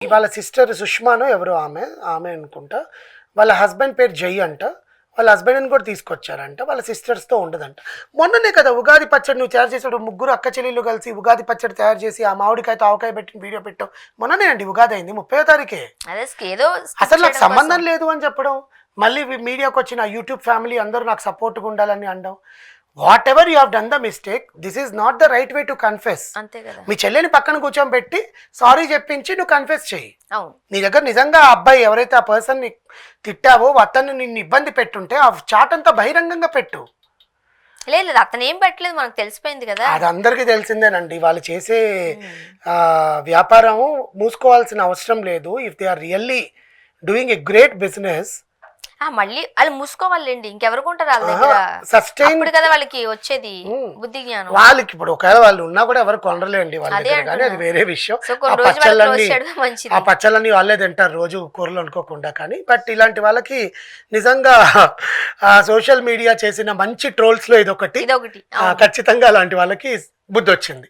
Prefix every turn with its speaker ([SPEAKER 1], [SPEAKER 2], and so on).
[SPEAKER 1] వాళ్ళ సిస్టర్ సుష్మానో ఎవరో ఆమె అనుకుంటా. వాళ్ళ హస్బెండ్ పేరు జై అంట. వాళ్ళ హస్బెండ్ని కూడా తీసుకొచ్చారంట. వాళ్ళ సిస్టర్స్తో ఉండదంట. మొన్ననే కదా ఉగాది పచ్చడి నువ్వు తయారు చేసాడు, ముగ్గురు అక్క చెల్లెళ్ళు కలిసి ఉగాది పచ్చడి తయారు చేసి ఆ మామిడికాయతో ఆవకాయ పెట్టిన వీడియో పెట్టావు. మొన్ననే అండి ఉగాది అయింది, 30వ తారీఖే. అసలు నాకు సంబంధం లేదు అని చెప్పడం, మళ్ళీ మీడియాకి వచ్చిన యూట్యూబ్ ఫ్యామిలీ అందరూ నాకు సపోర్ట్గా ఉండాలని అనడం. What ever you have done the mistake, this is not the right way to confess.
[SPEAKER 2] అంతే కదా.
[SPEAKER 1] మీ చెల్లెని పక్కన కూర్చోబెట్టి సారీ చెప్పించి నువ్వు కన్ఫెస్ చెయ్యి.
[SPEAKER 2] అవును.
[SPEAKER 1] నీ దగ్గర నిజంగా ఆ అబ్బాయి ఎవరైతే ఆ పర్సన్ ని తిట్టావో అతన్ని నిన్ను ఇబ్బంది పెట్టుంటే ఆ చాట్ అంతా బహిరంగంగా పెట్టు.
[SPEAKER 2] లేదు అతను ఏం పెట్టలేదు, మనకు తెలిసిపోయింది కదా.
[SPEAKER 1] అది అందరికీ తెలిసిందేనండి. వాళ్ళు చేసే వ్యాపారం మూసుకోవాల్సిన అవసరం లేదు. If they are really doing a great business,
[SPEAKER 2] మళ్ళీ వాళ్ళు మూసుకోవాలండి, ఇంకెవరు కొంటారు వాళ్ళ దగ్గర.
[SPEAKER 1] సస్టైన్
[SPEAKER 2] ఇప్పుడు కదా వాళ్ళకి వచ్చేది బుద్ధి జ్ఞానం.
[SPEAKER 1] వాళ్ళకి ఇప్పుడు ఒకవేళ వాళ్ళు ఉన్నా కూడా ఎవరు కొనలేండి వాళ్ళ దగ్గర, కానీ అది వేరే విషయం. ఆ పచ్చళ్ళని వాళ్ళే తింటారు రోజు కూరలు వండుకోకుండా. కానీ బట్ ఇలాంటి వాళ్ళకి నిజంగా సోషల్ మీడియా చేసిన మంచి ట్రోల్స్ లో ఇదొకటి. ఖచ్చితంగా అలాంటి వాళ్ళకి బుద్ధి వచ్చింది.